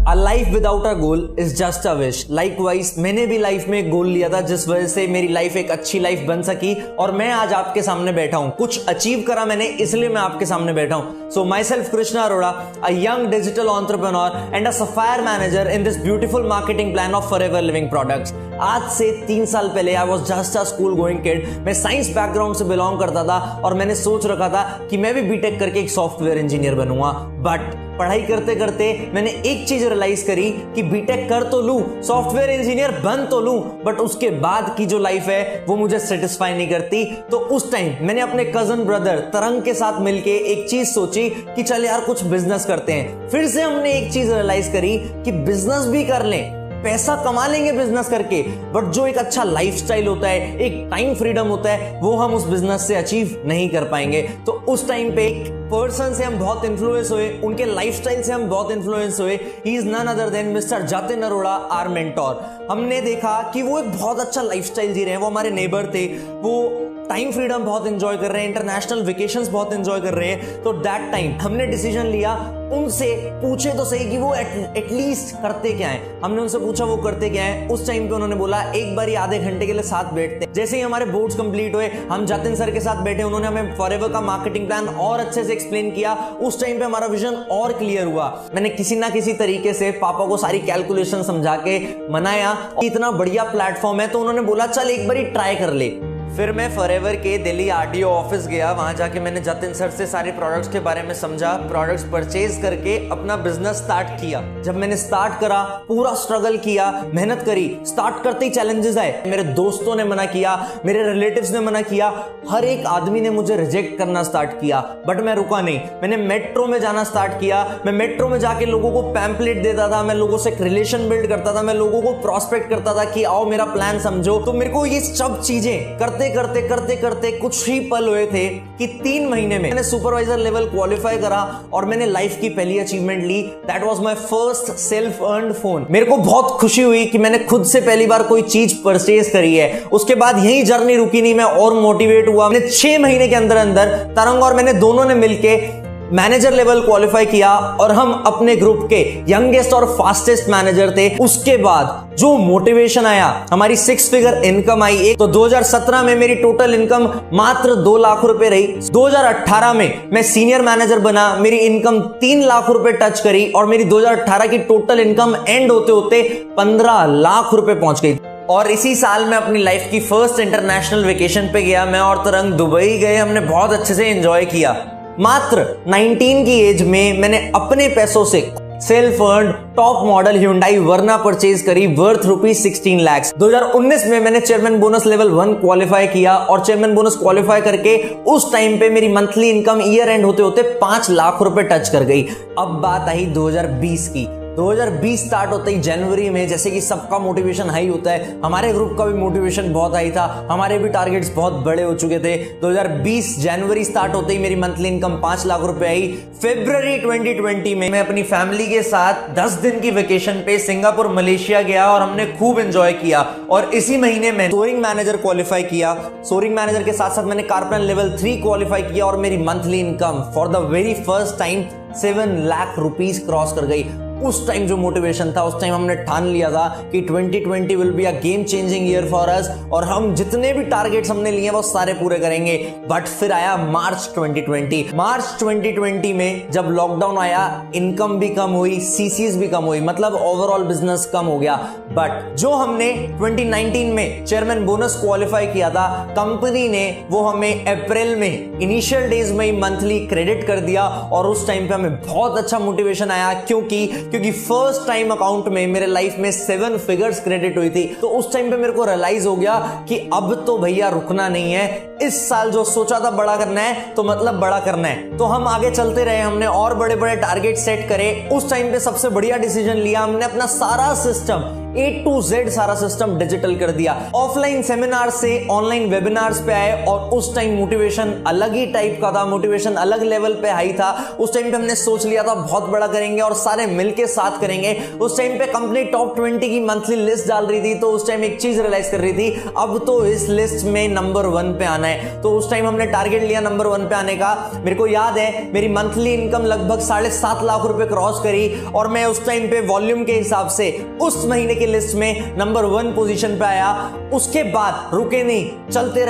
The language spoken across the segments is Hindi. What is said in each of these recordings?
A life without a goal is just a wish. Likewise, मैंने भी लाइफ में एक गोल लिया था जिस वजह से मेरी लाइफ एक अच्छी लाइफ बन सकी और मैं आज आपके सामने बैठा हूं। कुछ अचीव करा मैंने, इसलिए मैं आपके सामने बैठा हूं। So myself Krishna Arora, a young digital entrepreneur and a sapphire manager in this beautiful marketing plan of Forever Living Products. आज से 3 साल पहले I was just a school going kid. मैं साइंस बैकग्राउंड से बिलोंग करता था और मैंने सोच रखा था कि मैं भी बीटेक करके एक सॉफ्टवेयर इंजीनियर बनूंगा। बट पढ़ाई करते करते मैंने एक चीज रियलाइज करी कि बीटेक कर तो लूं, सॉफ्टवेयर इंजीनियर बन तो लूं, बट उसके बाद की जो लाइफ है वो मुझे सेटिस्फाई नहीं करती। तो उस टाइम मैंने अपने कजन ब्रदर तरंग के साथ मिलके एक चीज सोची कि चल यार कुछ बिजनेस करते हैं। फिर से हमने एक चीज रियलाइज करी कि बिजनेस भी कर लें, पैसा कमा लेंगे बिजनेस करके, बट जो एक अच्छा लाइफस्टाइल होता है, एक टाइम फ्रीडम होता है, वो हम उस बिजनेस से अचीव नहीं कर पाएंगे। तो उस टाइम पे एक पर्सन से हम बहुत इन्फ्लुएंस हुए, उनके लाइफस्टाइल से हम बहुत इन्फ्लुएंस हुए। He is none other than mister Jatin Arora, our mentor. हमने देखा कि वो एक बहुत अच्छा लाइफस्टाइल जी रहे हैं, वो हमारे नेबर थे, वो टाइम फ्रीडम बहुत एंजॉय कर रहे हैं, इंटरनेशनल वेकेशंस बहुत एंजॉय कर रहे हैं। तो दैट टाइम हमने डिसीजन लिया, उनसे पूछे तो सही कि वो एटलीस्ट करते क्या है। हमने उनसे पूछा वो करते क्या है। उस टाइम पे उन्होंने बोला एक बार आधे घंटे के लिए साथ बैठते हैं। जैसे ही हमारे बोर्ड्स कंप्लीट हुए, हम जतिन सर के साथ बैठे, उन्होंने हमें फॉरएवर का मार्केटिंग प्लान और अच्छे से एक्सप्लेन किया। उस टाइम पे हमारा विजन और क्लियर हुआ। मैंने किसी ना किसी तरीके से पापा को सारी कैलकुलेशन समझा के मनाया, इतना बढ़िया प्लेटफॉर्म है। तो उन्होंने बोला चल एक बार ट्राई कर ले। फिर मैं फॉरएवर के दिल्ली आरटीओ ऑफिस गया। वहां जाके मैंने जतिन सर से सारे प्रोडक्ट्स के बारे में समझा, प्रोडक्ट्स परचेज करके अपना बिजनेस स्टार्ट किया। जब मैंने स्टार्ट करा, पूरा स्ट्रगल किया, मेहनत करी। स्टार्ट करते ही चैलेंजेस आए, मेरे दोस्तों ने मना किया, मेरे रिलेटिव्स ने मना किया, हर एक आदमी ने मुझे रिजेक्ट करना स्टार्ट किया। बट मैं रुका नहीं, मैंने मेट्रो में जाना स्टार्ट किया। मैं मेट्रो में जाके लोगों को पैम्पलेट देता था, मैं लोगों से एक रिलेशन बिल्ड करता था, मैं लोगों को प्रोस्पेक्ट करता था कि आओ मेरा प्लान समझो। तो मेरे को ये सब चीजें करते करते कुछ ही पल हुए थे कि 3 महीने में मैंने सुपरवाइजर लेवल क्वालिफाई करा और मैंने लाइफ की पहली अचीवमेंट ली। That was my first self earned phone. मेरे को बहुत खुशी हुई कि मैंने खुद से पहली बार कोई चीज परचेज करी है। उसके बाद यही जर्नी रुकी नहीं, मैं और मोटिवेट हुआ। मैंने 6 महीने के अंदर तरंग और मैंने दोनों ने मिलके मैनेजर लेवल क्वालिफाई किया और हम अपने ग्रुप के यंगेस्ट और फास्टेस्ट मैनेजर थे। उसके बाद जो मोटिवेशन आया, हमारी 6 फिगर इनकम आई। तो 2017 में मेरी टोटल इनकम मात्र 2 लाख रुपए रही। 2018 में मैं सीनियर मैनेजर बना, मेरी इनकम 3 लाख रुपए टच करी और मेरी 2018 की टोटल इनकम एंड होते होते 15 लाख रुपए पहुंच गई। और इसी साल मैं अपनी लाइफ की फर्स्ट इंटरनेशनल वेकेशन पे गया। मैं और तरंग दुबई गए, हमने बहुत अच्छे से एंजॉय किया। मात्र 19 की एज में मैंने अपने पैसों से self earned top model Hyundai वर्ना परचेज करी वर्थ ₹16 लाख। 2019 में मैंने चेयरमैन बोनस लेवल 1 क्वालिफाई किया और चेयरमैन बोनस क्वालिफाई करके उस टाइम पे मेरी मंथली इनकम ईयर एंड होते होते 5 लाख रुपए टच कर गई। अब बात आई 2020 की। 2020 स्टार्ट होते ही जनवरी में, जैसे कि सबका मोटिवेशन हाई होता है, हमारे ग्रुप का भी मोटिवेशन बहुत हाई था, हमारे भी टारगेट्स बहुत बड़े हो चुके थे। 2020 जनवरी स्टार्ट होते ही मेरी मंथली इनकम 5 लाख रुपए आई। फरवरी 2020 में मैं अपनी फैमिली के साथ 10 दिन की वेकेशन पे सिंगापुर मलेशिया गया और हमने खूब एंजॉय किया। और इसी महीने में सोरिंग मैनेजर क्वालिफाई किया। सोरिंग मैनेजर के साथ साथ मैंने कारप्लान लेवल 3 क्वालिफाई किया और मेरी monthly income for the very first time 7 lakh rupees cross कर गई। उस टाइम जो मोटिवेशन था, उस टाइम हमने ठान लिया था कि 2020 will be a game changing year for us और हम जितने भी टारगेट्स हमने लिए वो सारे पूरे करेंगे। बट फिर आया मार्च 2020। मार्च 2020 में जब लॉकडाउन आया, इनकम भी कम हुई, सीसीज भी कम हुई, मतलब ओवरऑल बिजनेस कम हो गया। बट जो हमने 2019 में चेयरमैन बोनस क्वालिफाई किया था, कंपनी ने वो हमें अप्रैल में इनिशियल डेज में ही मंथली क्रेडिट कर दिया और उस टाइम पे हमें बहुत अच्छा मोटिवेशन आया क्योंकि फर्स्ट टाइम अकाउंट में मेरे लाइफ में 7 फिगर्स क्रेडिट हुई थी। तो उस टाइम पे मेरे को रियलाइज हो गया कि अब तो भैया रुकना नहीं है। इस साल जो सोचा था बड़ा करना है तो मतलब बड़ा करना है। तो हम आगे चलते रहे, हमने और बड़े बड़े टारगेट सेट करे। उस टाइम पे सबसे बढ़िया डिसीजन लिया, हमने अपना सारा सिस्टम A to Z सारा सिस्टम डिजिटल कर दिया। ऑफलाइन सेमिनार से ऑनलाइन वेबिनार्स पे आए और उस टाइम मोटिवेशन अलग ही टाइप का था, मोटिवेशन अलग लेवल पे हाई था। उस टाइम पे हमने सोच लिया था बहुत बड़ा करेंगे और सारे मिलके साथ करेंगे। उस टाइम पे कंपनी टॉप 20 की मंथली लिस्ट डाल रही थी, तो उस टाइम एक चीज रियलाइज कर रही थी, अब तो इस लिस्ट में नंबर 1 पे आना है। तो उस टाइम हमने टारगेट लिया नंबर 1 पे आने का। मेरे को याद है मेरी मंथली इनकम लगभग 7.5 लाख रुपए क्रॉस करी और मैं उस टाइम पे वॉल्यूम के हिसाब से उस महीने की लिस्ट में नंबर 1 पोजीशन पे आया। उसके बाद रुके नहीं, चलते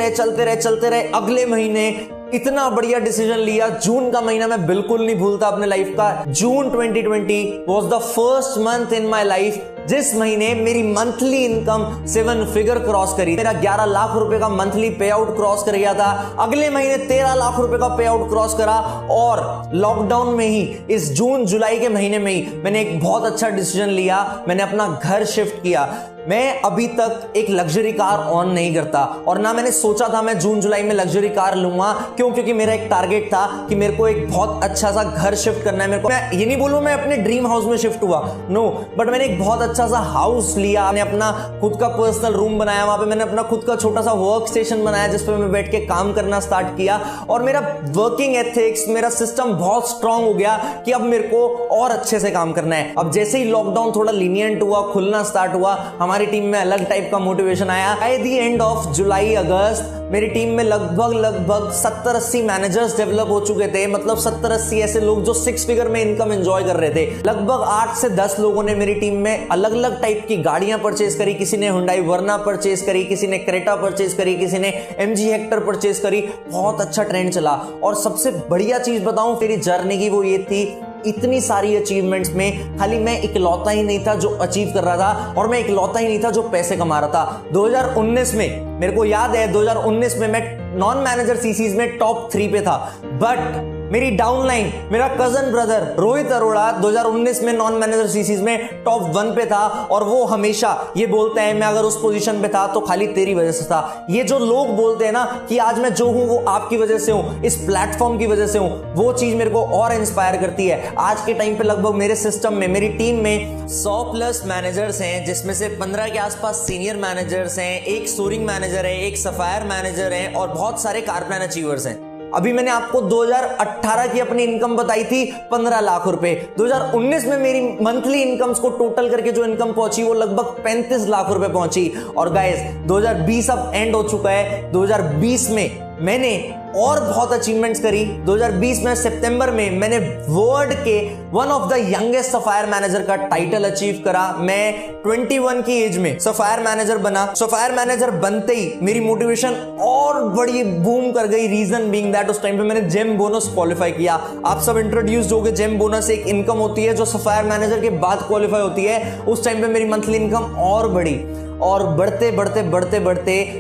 रहे। अगले महीने इतना बढ़िया डिसीजन लिया। जून का महीना मैं बिल्कुल नहीं भूलता अपने लाइफ का। जून 2020 was the first month in my life जिस महीने मेरी मंथली इनकम 7 फिगर क्रॉस करी। मेरा 11 लाख रुपए का मंथली पे आउट क्रॉस कर गया था। अगले महीने 13 लाख रुपए का पे आउट क्रॉस करा और लॉकडाउन में ही इस जून जुलाई के महीने में ही मैंने एक बहुत अच्छा डिसीजन लिया। मैंने अपना घर शिफ्ट किया। मैं अभी तक एक लग्जरी कार ऑन नहीं करता और ना मैंने सोचा था मैं जून जुलाई में लग्जरी कार लूंगा। क्यों? क्योंकि मेरा एक टारगेट था कि मेरे को एक बहुत अच्छा सा घर शिफ्ट करना है। मेरे को, मैं ये नहीं बोलूं मैं अपने ड्रीम हाउस में शिफ्ट हुआ, नो, बट मैंने एक बहुत अच्छा सा हाउस लिया। मैंने अपना खुद का पर्सनल रूम बनाया, वहां पे मैंने अपना खुद का छोटा सा वर्क स्टेशन बनाया जिस पे मैं बैठ के काम करना स्टार्ट किया और मेरा वर्किंग एथिक्स, मेरा सिस्टम बहुत स्ट्रांग हो गया कि अब मेरे को और अच्छे से काम करना है। अब जैसे ही लॉकडाउन थोड़ा लीनियंट हुआ, खुलना स्टार्ट हुआ, हमारी टीम में अलग टाइप का मोटिवेशन आया। बाय द एंड ऑफ जुलाई अगस्त मेरी टीम में लगभग 70-80 मैनेजर्स डेवलप हो चुके थे। मतलब 70-80 ऐसे लोग जो 6 फिगर में इनकम एंजॉय कर रहे थे। लगभग 8 से 10 लोगों ने मेरी टीम में अलग अलग टाइप की गाड़ियां परचेज करी। किसी ने हुंडई वर्ना परचेज करी, किसी ने क्रेटा परचेज करी, किसी ने MG हेक्टर परचेज करी। बहुत अच्छा ट्रेंड चला। और सबसे बढ़िया चीज बताऊं मेरी जर्नी की, वो ये थी, इतनी सारी अचीवमेंट्स में खाली मैं इकलौता ही नहीं था जो अचीव कर रहा था और मैं इकलौता ही नहीं था जो पैसे कमा रहा था। 2019 में मेरे को याद है 2019 में मैं नॉन मैनेजर सीसीज में टॉप 3 पे था, बट मेरी डाउनलाइन, मेरा कजन ब्रदर रोहित अरोड़ा 2019 में नॉन मैनेजर सीसीज में टॉप 1 पे था और वो हमेशा ये बोलते हैं मैं अगर उस पोजीशन पे था तो खाली तेरी वजह से था। ये जो लोग बोलते हैं ना कि आज मैं जो हूं वो आपकी वजह से हूं, इस प्लेटफॉर्म की वजह से हूं, वो चीज मेरे को और इंस्पायर करती है। आज के टाइम पे लगभग मेरे सिस्टम में, मेरी टीम में 100+ मैनेजर्स हैं, जिसमें से 15 के आसपास सीनियर मैनेजर्स हैं, एक सोरिंग मैनेजर है, एक सफायर मैनेजर है और बहुत सारे कार प्लान अचीवर्स हैं। अभी मैंने आपको 2018 की अपनी इनकम बताई थी 15 लाख रुपए। 2019 में मेरी मंथली इनकम्स को टोटल करके जो इनकम पहुंची वो लगभग 35 लाख रुपए पहुंची। और गाइस 2020 अब एंड हो चुका है। 2020 में मैंने और बहुत अचीवमेंट्स करी। 2020 में सितंबर में मैंने वर्ल्ड के one of the youngest sapphire manager का टाइटल अचीव करा। मैं 21 की एज में सफायर मैनेजर बना। सफायर मैनेजर बनते ही मेरी मोटिवेशन और बड़ी बूम कर गई। रीजन बीइंग दैट उस टाइम पे मैंने जेम बोनस क्वालिफाई किया। आप सब इंट्रोड्यूस्ड हो गए। जेम बोनस एक इनकम होती है जो सफायर मैनेजर के बाद क्वालिफाई होती है। उस टाइम पे मेरी मंथली इनकम और बढ़ी और बढ़ते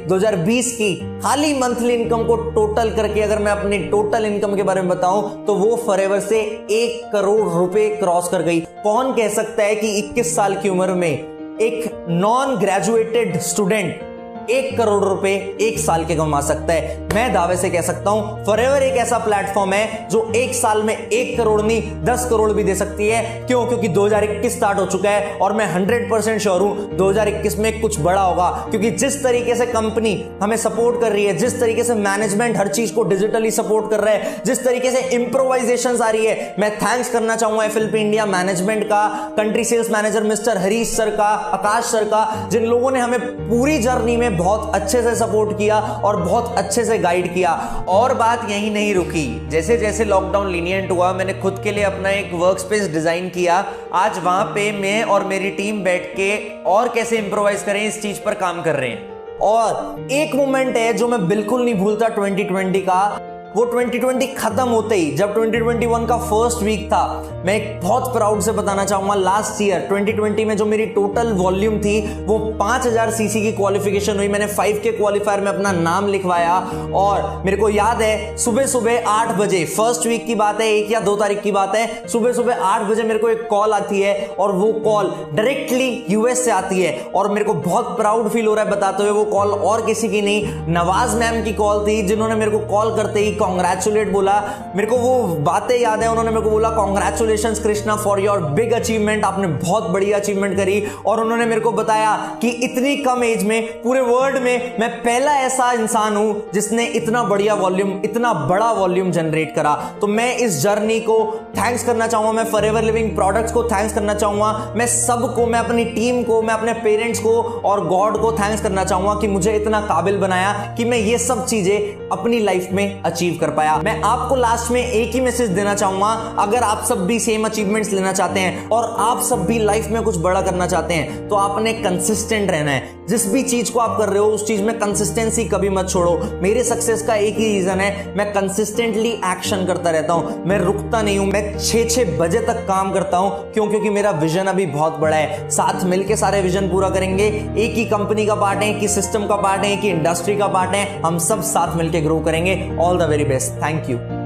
2020 की खाली मंथली इनकम को टोटल करके अगर मैं अपनी टोटल इनकम के बारे में बताऊं तो वो फॉरएवर से 1 करोड़ रुपए क्रॉस कर गई। कौन कह सकता है कि 21 साल की उम्र में एक नॉन ग्रेजुएटेड स्टूडेंट 1 करोड़ रुपए 1 साल के कमा सकता है? मैं दावे से कह सकता हूं फॉरएवर एक ऐसा प्लेटफॉर्म है जो 1 साल में 1 करोड़ नहीं 10 करोड़ भी दे सकती है। क्यों? क्योंकि 2021 स्टार्ट हो चुका है और मैं 100% श्योर हूं 2021 में कुछ बड़ा होगा। क्योंकि जिस तरीके से कंपनी हमें सपोर्ट कर रही है, जिस तरीके से मैनेजमेंट हर चीज को डिजिटली सपोर्ट कर रहा है, जिस तरीके से इंप्रोवाइजेशन आ रही है, मैं थैंक्स करना चाहूंगा FLP इंडिया मैनेजमेंट का, country sales manager mister Harish sir का, आकाश सर का, जिन लोगों ने हमें पूरी जर्नी में बहुत अच्छे से सपोर्ट किया और बहुत अच्छे से गाइड किया। और बात यही नहीं रुकी। जैसे जैसे लॉकडाउन लीनियंट हुआ मैंने खुद के लिए अपना एक वर्क स्पेस डिजाइन किया। आज वहां पे मैं और मेरी टीम बैठ के और कैसे इंप्रोवाइज करें इस चीज पर काम कर रहे हैं। और एक मोमेंट है जो मैं बिल्कुल नहीं भूलता 2020 का। वो 2020 खत्म होते ही जब 2021 का फर्स्ट वीक था, मैं एक बहुत प्राउड से बताना चाहूंगा लास्ट ईयर 2020 में जो मेरी टोटल वॉल्यूम थी वो 5000 सीसी की क्वालिफिकेशन हुई। मैंने 5K क्वालिफायर में अपना नाम लिखवाया और मेरे को याद है सुबह 8 बजे, फर्स्ट वीक की बात है, 1 या 2 तारीख की बात है, सुबह 8 बजे मेरे को एक कॉल आती है और वो कॉल डायरेक्टली US से आती है। और मेरे को बहुत प्राउड फील हो रहा है बताते हुए, वो कॉल और किसी की नहीं, नवाज मैम की कॉल थी, जिन्होंने मेरे को कॉल करते ही कॉन्ग्रेचुलेट बोला, मेरे को वो बातें याद है, उन्होंने मेरे को बोला congratulations Krishna for your big achievement, आपने बहुत बड़ी अचीवमेंट करी। और उन्होंने मेरे को बताया कि इतनी कम एज में पूरे वर्ल्ड में मैं पहला ऐसा इंसान हूं जिसने इतना बढ़िया वॉल्यूम, इतना बड़ा वॉल्यूम जनरेट करा। तो मैं इस जर्नी को थैंक्स करना चाहूंगा, मैं फॉरएवर लिविंग प्रोडक्ट्स को थैंक्स करना चाहूंगा, मैं सबको, मैं अपनी टीम को, मैं अपने पेरेंट्स को और गॉड को थैंक्स करना चाहूंगा कि मुझे इतना काबिल बनाया कि मैं ये सब चीजें अपनी लाइफ में अचीव कर पाया। मैं आपको लास्ट में एक ही मैसेज देना चाहूंगा, अगर आप सब भी सेम अचीवमेंट्स लेना चाहते हैं और आप सब भी लाइफ में कुछ बड़ा करना चाहते हैं तो आपने कंसिस्टेंट रहना है। जिस भी चीज को आप कर रहे हो उस चीज में कंसिस्टेंसी कभी मत छोड़ो। मेरे सक्सेस का एक ही रीजन है, मैं कंसिस्टेंटली एक्शन करता रहता हूं, मैं रुकता नहीं हूं, मैं 6 बजे तक काम करता हूं। क्योंकि मेरा विजन अभी बहुत बड़ा है। साथ मिलकर सारे विजन पूरा करेंगे। एक ही कंपनी का पार्ट है, एक ही सिस्टम का पार्ट है, एक ही इंडस्ट्री का पार्ट है, हम सब साथ मिलकर ग्रो करेंगे। All the very best, thank you.